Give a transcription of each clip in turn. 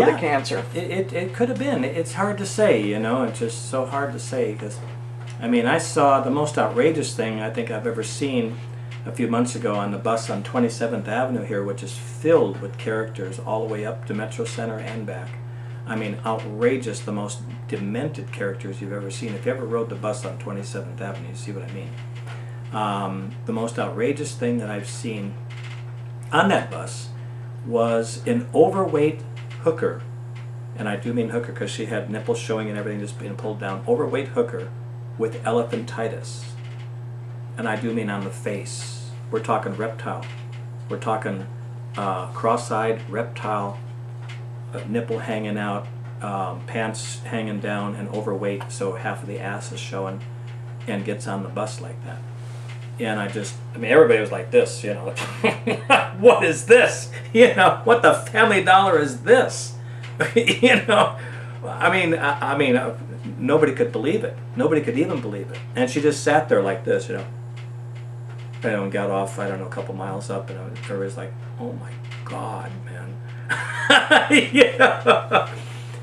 for the cancer. It could have been. It's hard to say, you know. It's just so hard to say because, I mean, I saw the most outrageous thing I think I've ever seen a few months ago on the bus on 27th Avenue here, which is filled with characters all the way up to Metro Center and back. I mean, outrageous, the most demented characters you've ever seen. If you ever rode the bus on 27th Avenue, you see what I mean. The most outrageous thing that I've seen on that bus was an overweight hooker, and I do mean hooker because she had nipples showing and everything just being pulled down, overweight hooker with elephantiasis. And I do mean on the face. We're talking reptile. We're talking cross-eyed reptile, nipple hanging out, pants hanging down, and overweight, so half of the ass is showing, and gets on the bus like that. And I mean, everybody was like this, you know. What is this? You know, what the family dollar is this? You know, I mean, nobody could believe it. Nobody could even believe it. And she just sat there like this, you know. And got off, I don't know, a couple miles up, and everybody's like, oh my God, man. You know?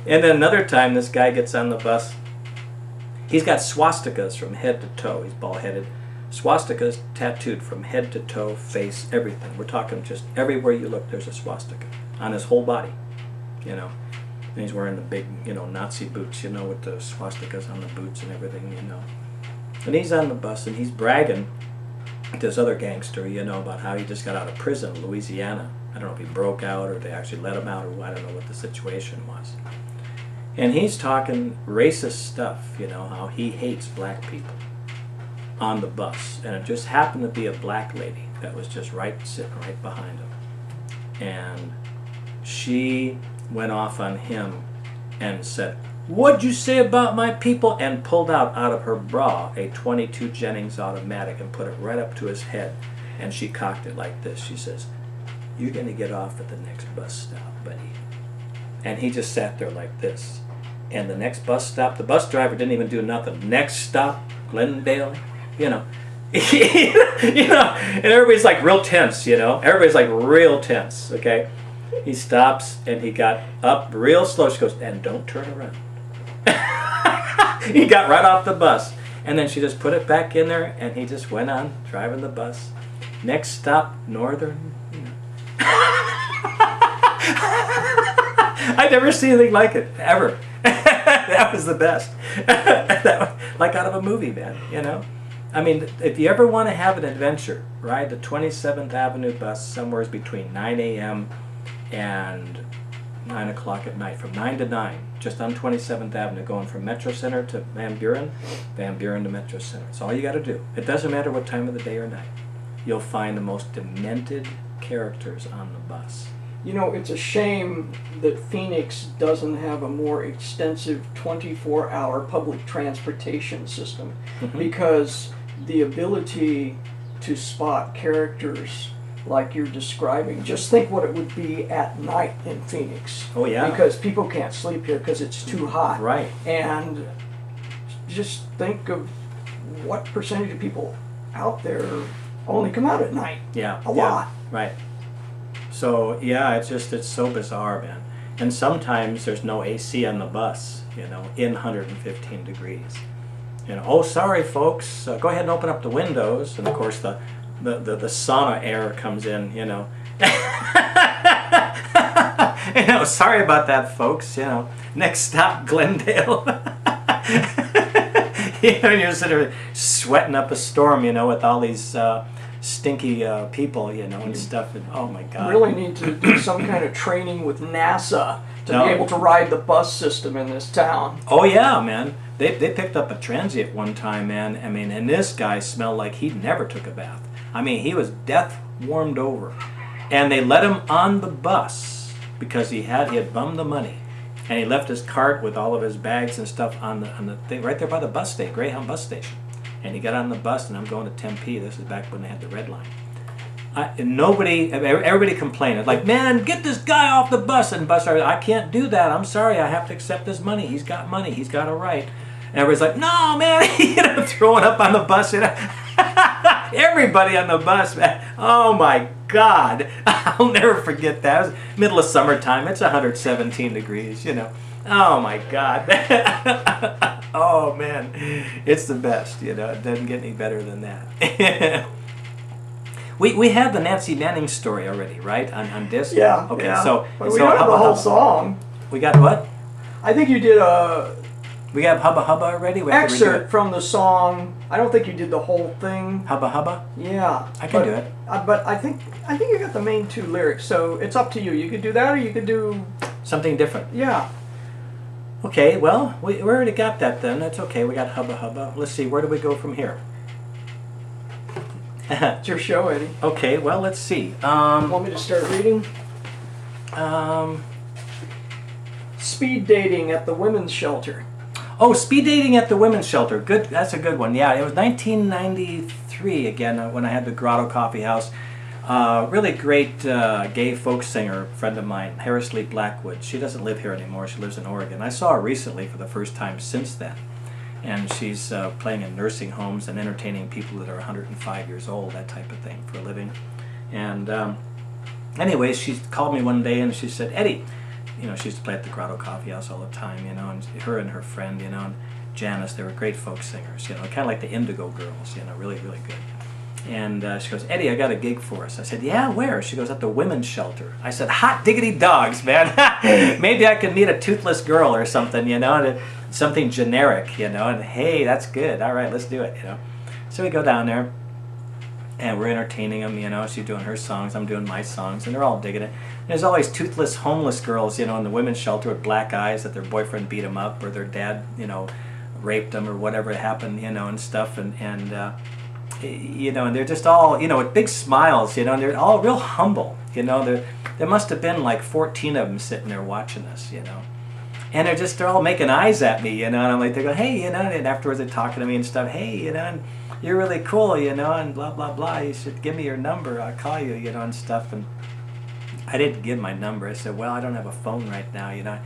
And then another time, this guy gets on the bus. He's got swastikas from head to toe. He's bald-headed. Swastikas tattooed from head to toe, face, everything. We're talking just everywhere you look, there's a swastika on his whole body, you know. And he's wearing the big, you know, Nazi boots, you know, with the swastikas on the boots and everything, you know. And he's on the bus and he's bragging to this other gangster, you know, about how he just got out of prison in Louisiana. I don't know if he broke out or they actually let him out, or I don't know what the situation was. And he's talking racist stuff, you know, how he hates black people on the bus. And it just happened to be a black lady that was just sitting right behind him. And she went off on him and said, "What'd you say about my people?" and pulled out of her bra a .22 Jennings automatic and put it right up to his head. And she cocked it like this. She says, "You're going to get off at the next bus stop, buddy." And he just sat there like this. And the next bus stop, the bus driver didn't even do nothing. Next stop, Glendale, you know. You know, and everybody's like real tense, you know. Everybody's like real tense, okay. He stops and he got up real slow. She goes, "And don't turn around." He got right off the bus. And then she just put it back in there and he just went on driving the bus. Next stop, Northern, you know. I've never seen anything like it, ever. That was the best. That was like out of a movie, man, you know. I mean, if you ever want to have an adventure, ride the 27th Avenue bus somewhere between 9 a.m. and 9 o'clock at night, from 9 to 9, just on 27th Avenue, going from Metro Center to Van Buren to Metro Center. That's all you got to do. It doesn't matter what time of the day or night. You'll find the most demented characters on the bus. You know, it's a shame that Phoenix doesn't have a more extensive 24-hour public transportation system, because the ability to spot characters like you're describing, just think what it would be at night in Phoenix. Oh, yeah. Because people can't sleep here because it's too hot. Right. And just think of what percentage of people out there only come out at night. Yeah. A lot. Right. So, yeah, it's so bizarre, man. And sometimes there's no AC on the bus, you know, in 115 degrees. You know, "Oh, sorry, folks, go ahead and open up the windows." And, of course, the sauna air comes in, you know. You know, "Sorry about that, folks, you know. Next stop, Glendale." You know, and you're sitting there sweating up a storm, you know, with all these stinky people, you know, and stuff. And oh my God, really need to do some kind of training with NASA to be able to ride the bus system in this town. Oh yeah, man. They picked up a transient one time, man. I mean, and this guy smelled like he never took a bath. I mean, he was death warmed over, and they let him on the bus because he had bummed the money, and he left his cart with all of his bags and stuff on the thing right there by the bus station, Greyhound bus station. And he got on the bus, and I'm going to Tempe. This is back when they had the red line. Everybody complained. Like, "Man, get this guy off the bus." And bus driver, "I can't do that. I'm sorry. I have to accept his money. He's got money. He's got a right." And everybody's like, "No, man," you know, throwing up on the bus. You know? Everybody on the bus, man. Oh my God. I'll never forget that. It was middle of summertime. It's 117 degrees, you know. Oh my God. Oh man. It's the best, you know. It doesn't get any better than that. We have the Nancy Manning story already, right? On disc? Yeah. Okay, yeah. so... But we don't have the whole song. We got what? I think you did a We got Hubba Hubba already? We have to redo excerpt it. from the song. I don't think you did the whole thing. Hubba Hubba? Yeah. I can do it. But I think you got the main two lyrics, so it's up to you. You could do that, or you could do... Something different. Yeah. Okay, well, we already got that then. That's okay. We got Hubba Hubba. Let's see, where do we go from here? It's your show, Eddie. Okay, well, let's see. Want me to start reading? Speed dating at the women's shelter. Oh, speed dating at the women's shelter. Good. That's a good one. Yeah, it was 1993 again when I had the Grotto Coffee House. Really great gay folk singer friend of mine, Harris Lee Blackwood. She doesn't live here anymore. She lives in Oregon. I saw her recently for the first time since then. And she's playing in nursing homes and entertaining people that are 105 years old, that type of thing, for a living. And anyways, she called me one day and she said, Eddie, you know, she used to play at the Grotto Coffee House all the time, you know, and her and her friend, you know, and Janice, they were great folk singers, you know, kind of like the Indigo Girls, you know, really, really good. And she goes, Eddie, I got a gig for us. I said, yeah, where? She goes, at the women's shelter. I said, hot diggity dogs, man. Maybe I could meet a toothless girl or something, you know, something generic, you know, and hey, that's good. All right, let's do it, you know. So we go down there, and we're entertaining them, you know. She's doing her songs, I'm doing my songs, and they're all digging it. And there's always toothless homeless girls, you know, in the women's shelter with black eyes that their boyfriend beat them up or their dad, you know, raped them or whatever happened, you know, and stuff. And you know, and they're just all, you know, with big smiles, you know, and they're all real humble, you know. There must have been like 14 of them sitting there watching us, you know. And they're all making eyes at me, you know, and I'm like, they go, hey, you know, and afterwards they're talking to me and stuff, hey, you know, and you're really cool, you know, and blah, blah, blah, you should give me your number, I'll call you, you know, and stuff. And I didn't give my number. I said, well, I don't have a phone right now, you know.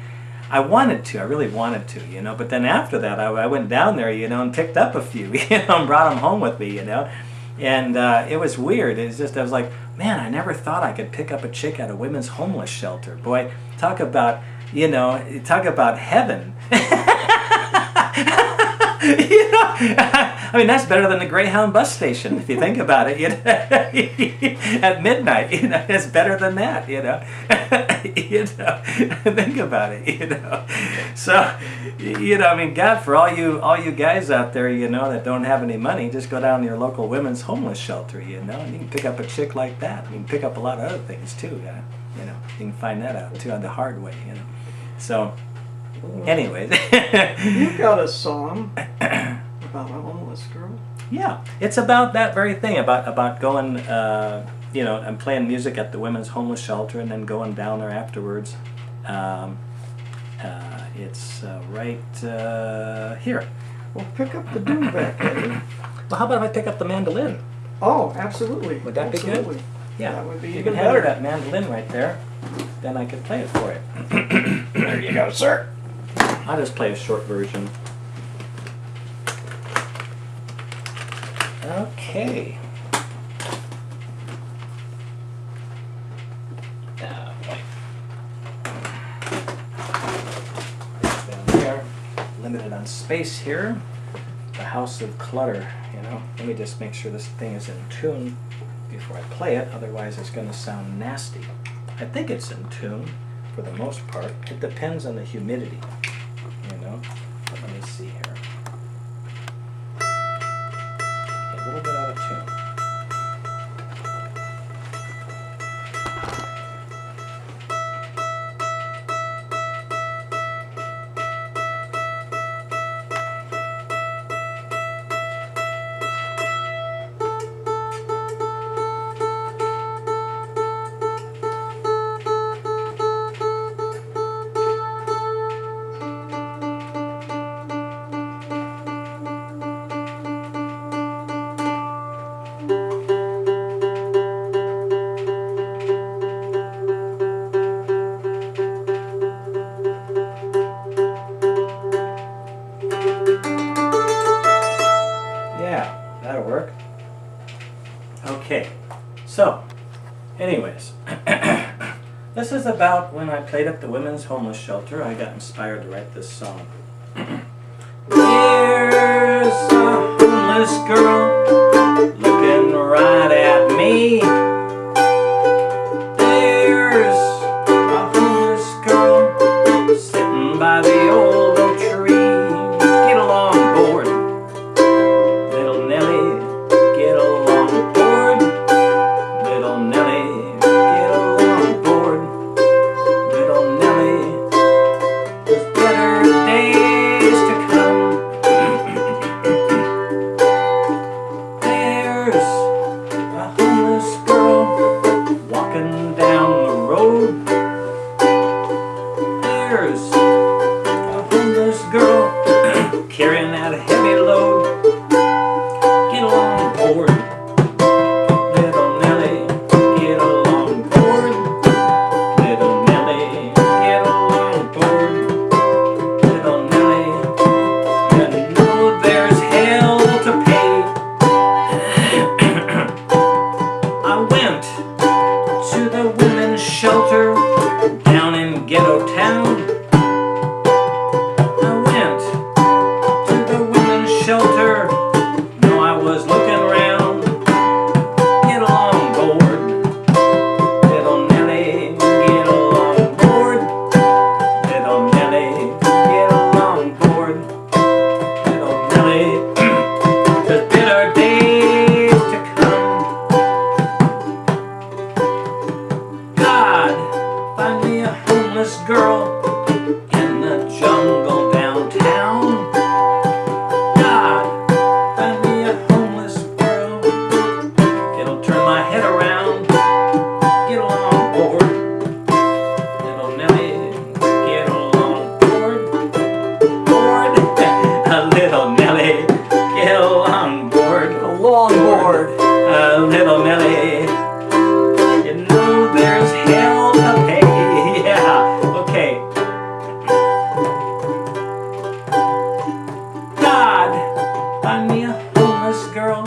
I wanted to, I really wanted to, you know, but then after that I went down there, you know, and picked up a few, you know, and brought them home with me, you know. And it was weird. It was just, I was like, man, I never thought I could pick up a chick at a women's homeless shelter. Boy, talk about, you know, talk about heaven. You know, I mean, that's better than the Greyhound bus station, if you think about it, you know. At midnight, you know, it's better than that, you know. You know, think about it, you know. So, you know, I mean, God, for all you guys out there, you know, that don't have any money, just go down to your local women's homeless shelter, you know, and you can pick up a chick like that. You can pick up a lot of other things too, you know. You can find that out too on the hard way, you know. So, anyways. You got a song about a homeless girl? Yeah, it's about that very thing, about going, you know, and playing music at the women's homeless shelter and then going down there afterwards. It's right here. Well, pick up the duduk, Eddie. Well, how about if I pick up the mandolin? Oh, absolutely. Would that be absolutely. good? Yeah, That would be you even can have better. that mandolin right there. Then I can play it for you. There you go, sir. I'll just play a short version. Okay. Down there. Limited on space here. The House of Clutter, you know. Let me just make sure this thing is in tune before I play it, otherwise it's going to sound nasty. I think it's in tune for the most part. It depends on the humidity, you know. But let me see here. A little bit out of tune. Anyways, this is about when I played at the women's homeless shelter. I got inspired to write this song. Here's a homeless girl looking right at me. There's a homeless girl sitting by the old oak tree. Get along board, little Nellie, get along board. Little Nellie, get along board. Little Nellie, there's better days to come. There's a homeless girl walking down the road. There's a homeless girl carrying that heavy load. Get along board. Little Nellie, get along board. Little Nellie, get along board. Little Nellie, you know there's hell to pay. I went to the women's shelter down in Ghetto Town. I went to the women's shelter. No, I was looking around. Get along board. Little Nellie, get along board. Little Nellie, get along board. Little Nellie, there's better days to come. God, find me a homeless girl in the jungle downtown. God, find me a homeless girl. It'll turn my head around. Get along board. Little Nellie, get along board. Board. Little Nellie, get along board. A longboard. Little Nellie, you know there's hell to pay. Yeah, okay. God, find me a homeless girl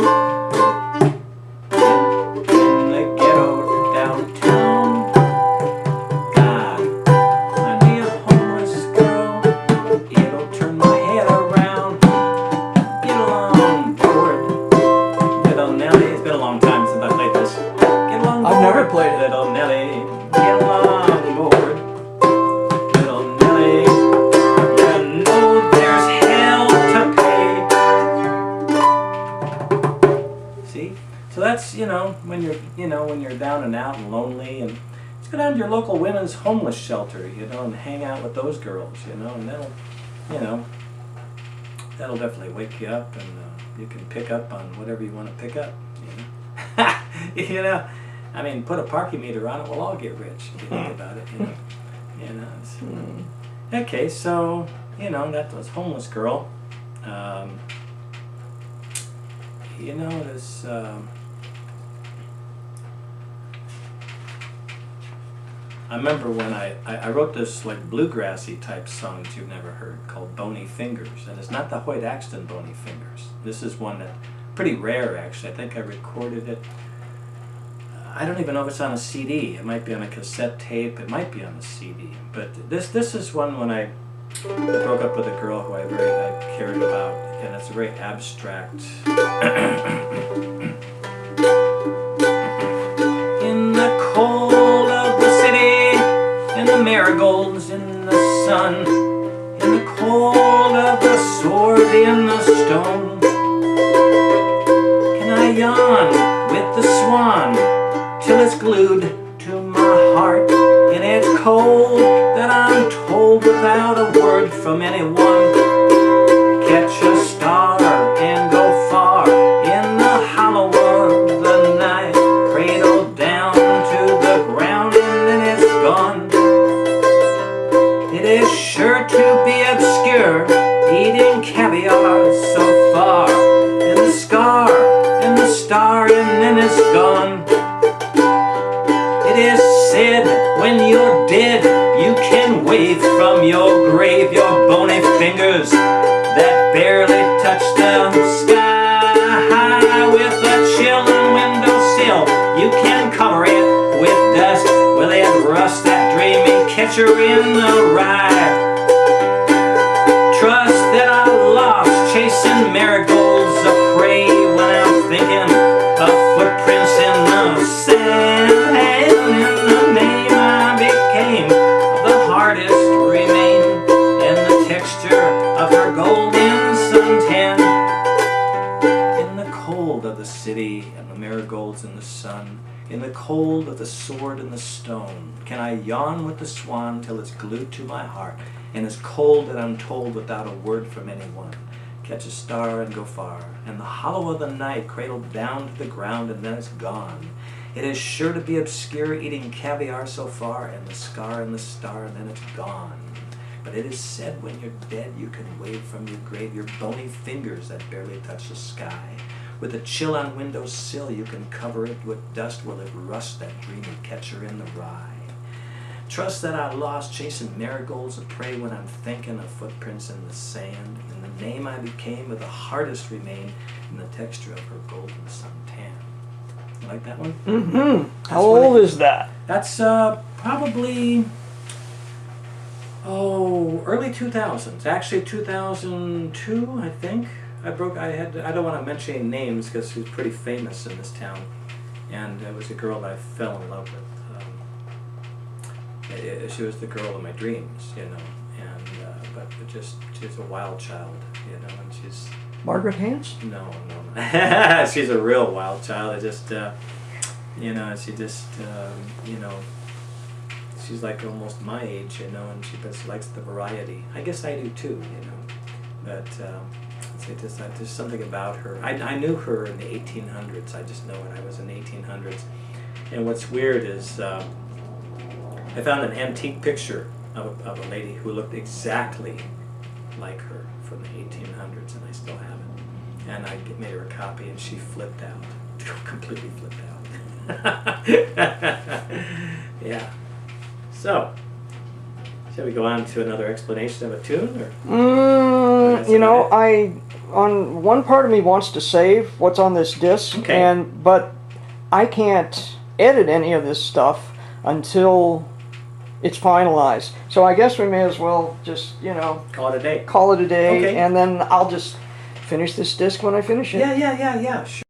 in the ghetto downtown. God, find me a homeless girl. It'll turn my head around. Get along board. Little Nellie, it's been a long time since I played this. Get along board. I've never played it. Little Nellie, get along board. Little Nellie, you know there's hell to pay. See? So that's, when you're down and out and lonely, and just go down to your local women's homeless shelter, and hang out with those girls, and that'll definitely wake you up, and you can pick up on whatever you want to pick up, I mean, put a parking meter on it, we'll all get rich if you think about it, it's, okay, so, that was homeless girl. There's, I remember when I wrote this like bluegrassy type song that you've never heard called Bony Fingers, and it's not the Hoyt Axton Bony Fingers. This is one that pretty rare actually. I think I recorded it. I don't even know if it's on a CD. It might be on a cassette tape. It might be on a CD. But this is one when I broke up with a girl who I cared about, and it's a very abstract. In the cold of the city, in the marigolds, in the sun, in the cold of the sword, in the stone, can I yawn with the swan till it's glued to my heart, and it's cold that I'm told without a word from anyone. Catch a star and go far in the hollow of the night, cradled down to the ground and then it's gone. It is sure to be obscure, eating caviar so far, and the scar and the star and then it's gone. It is said when you're dead you can wave from your grave your bony fingers that barely touch the sky. With a chill on windowsill you can cover it with catcher in the rye. Trust that I lost chasing marigolds of prey when I'm thinking of footprints in the sand. And the name I became, the hardest remain in the texture of her golden suntan. In the cold of the city and the marigolds in the sun, in the cold of the sword and the stone, can I yawn with the swan till it's glued to my heart, and is cold that I'm told without a word from anyone. Catch a star and go far, and the hollow of the night cradled down to the ground, and then it's gone. It is sure to be obscure, eating caviar so far, and the scar and the star, and then it's gone. But it is said when you're dead you can wave from your grave your bony fingers that barely touch the sky. With a chill on window's sill you can cover it with dust, will it rust that dreamy catcher in the rye. Trust that I lost chasing marigolds of prey when I'm thinking of footprints in the sand. In the name I became, but the hardest remain in the texture of her golden suntan. You like that one? Mm-hmm. How old is that? That's probably early 2000s. Actually 2002, I think. I don't want to mention any names because she's pretty famous in this town, and it was a girl that I fell in love with. She was the girl of my dreams, you know, and but she's a wild child, you know, and she's Margaret Hans? no, she's a real wild child. I just you know, she just you know, she's like almost my age, you know, and she just likes the variety. I guess I do too, you know, but there's something about her. I knew her in the 1800s. I just know when I was in the 1800s, and what's weird is. I found an antique picture of a lady who looked exactly like her from the 1800s, and I still have it. And I made her a copy, and she flipped out, completely flipped out. Yeah. So, shall we go on to another explanation of a tune, or? You know, on one part of me wants to save what's on this disc, okay. But I can't edit any of this stuff until it's finalized. So I guess we may as well just, you know, Call it a day. call it a day, Okay. and then I'll just finish this disc when I finish it. Yeah, sure.